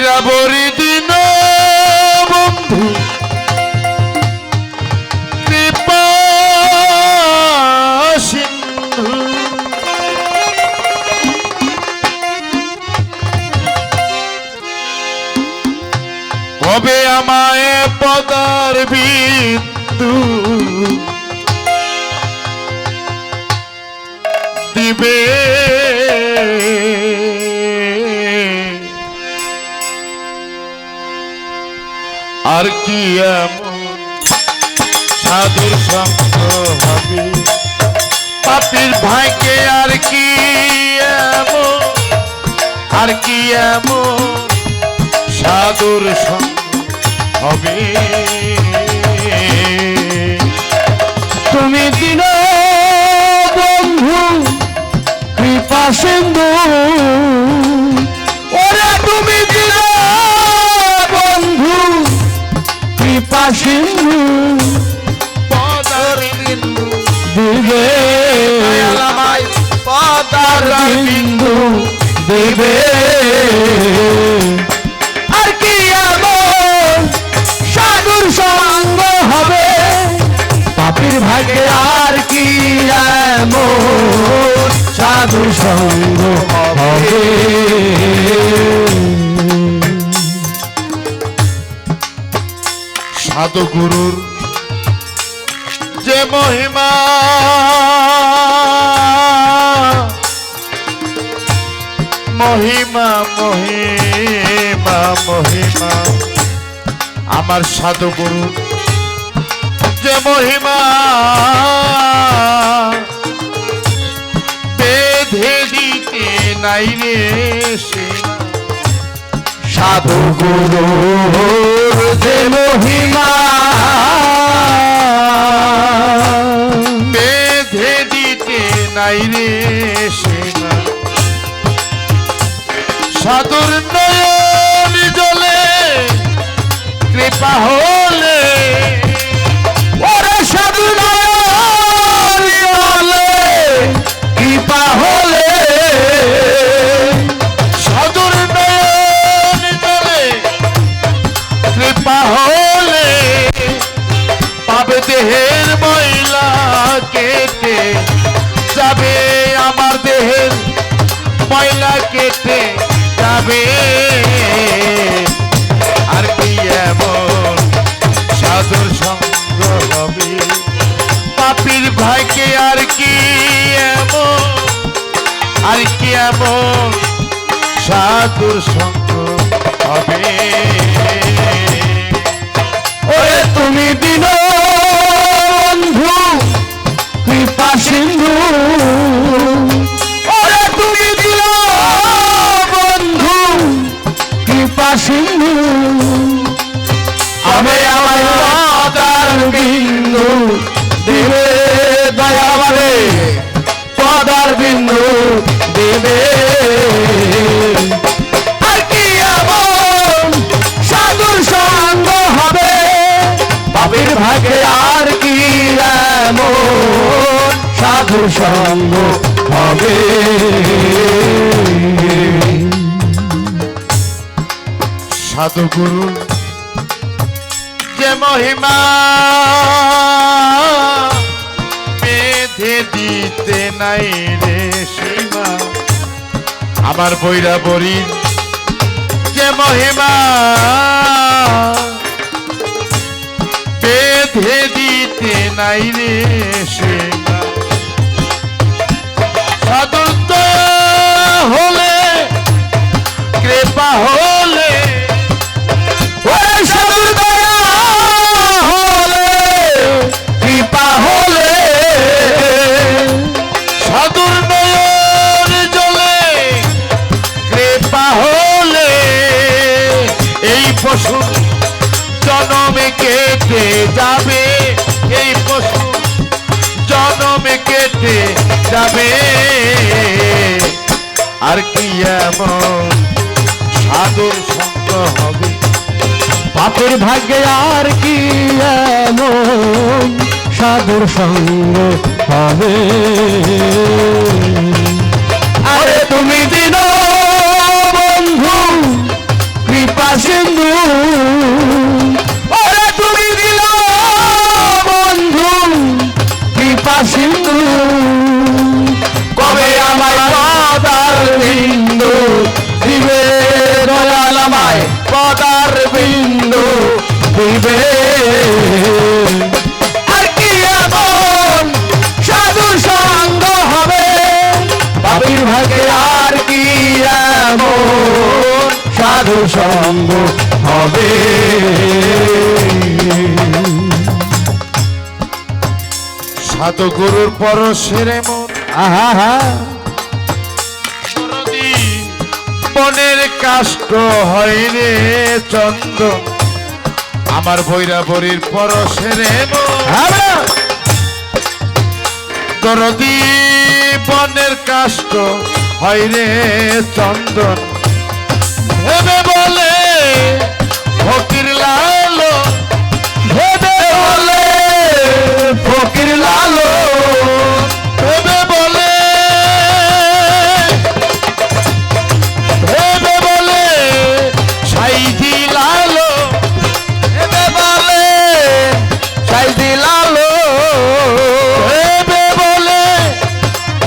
বৈরাবরী দিন বন্ধু কৃপা সিন্ধু কবে আমায় পদার বিন্দু দিবে আর কি এমন সাধুর সঙ্গ হবে পাপীর ভাইকে আর কি এমন সাধুর সঙ্গ হবে তুমি দিন বন্ধু কৃপা সিন্ধু ওরে তুমি দিন বন্ধু কৃপা সিন্ধু পদার বিন্দু দিবে পদার বিন্দু দিবে আর কি এমন সাধুর সঙ্গ হবে পাপীর ভাগ্যে আর কি এমন সাধুর সঙ্গ হবে সাধু গুরুর যে মহিমা মহিমা মহিমা মহিমা আমার সাধু গুরু যে মহিমা বেঁধে দিতে নাই রে সীমা সাধু গুরুর যে মহিমা বেঁধে দিতে নাই রে সীমা সাধুর নয়ন জলে কৃপা হলে ওরে সাধু নয়ন জলে কৃপা হলে সাধুর নয়ন জলে কৃপা হলে পাবে দেহের ময়লা কেটে যাবে আমার দেহের ময়লা কেটে যাবে আর কি এমন সাধুর সঙ্গ হবে পাপীর ভাইকে আর কি এমন সাধুর সঙ্গ হবে ওরে তুমি দিন বন্ধু কৃপা সিন্ধু ওরে তুমি দিন বন্ধু কৃপা সিন্ধু আমি আমার পদার বিন্দু দেবে দয়াবারে পদার বিন্দু দেবে আর কি এমন সাধুর সঙ্গ হবে পাপীর ভাগে আর কি এমন সাধুর সঙ্গ হবে সাধু গুরু যে মহিমা বেঁধে দিতে নাই রে সীমা আমার বৈরাবরীর যে মহিমা বেঁধে দিতে নাই রে সীমা সাধুর দয়া হলে কৃপা হলে ওরে সাধুর দয়া হলে কৃপা হলে সাধুর নয়ন জলে কৃপা হলে এই পশু জনমে কেটে যাবে এই পশু জনমে কেটে যাবে আর কি এমন সাধুর সঙ্গ হবে পাপের ভাগ্যে আর কি এমন সাধুর সঙ্গ হবে আরে তুমি দিন বন্ধু কৃপা এমন সাধু সঙ্গ হবে। সাধু গুরুর পরশের মন আহা দরদি বনের কাষ্ট হয় রে চন্দন আমার বৈরাবরীর পরশের মন দরদি বনের কাষ্ট হয় রে চন্দন ভেবে বলে ফকির লালো ভেবে বলে ফকির লালো ভেবে বলে ভেবে বলে সাইদি লালো ভেবে বলে সাইদি লালো ভেবে বলে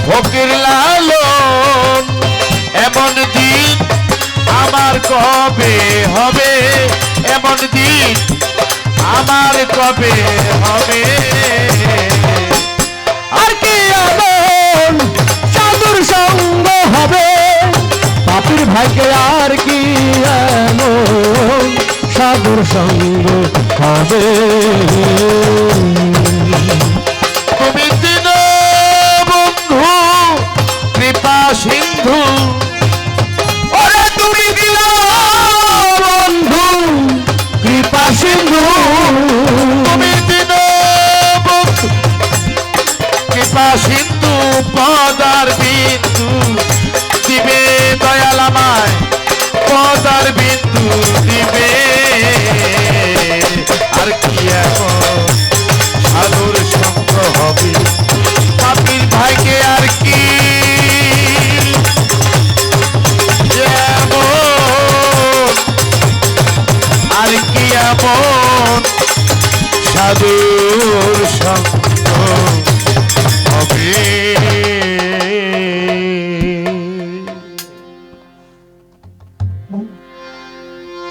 ফকির লালো এমন দিন আমার কবে হবে এমন দিন আমার কবে হবে আর কি এমন সাধুর সঙ্গ হবে পাপির ভাগ্যে আর কি এমন সাধুর সঙ্গ হবে।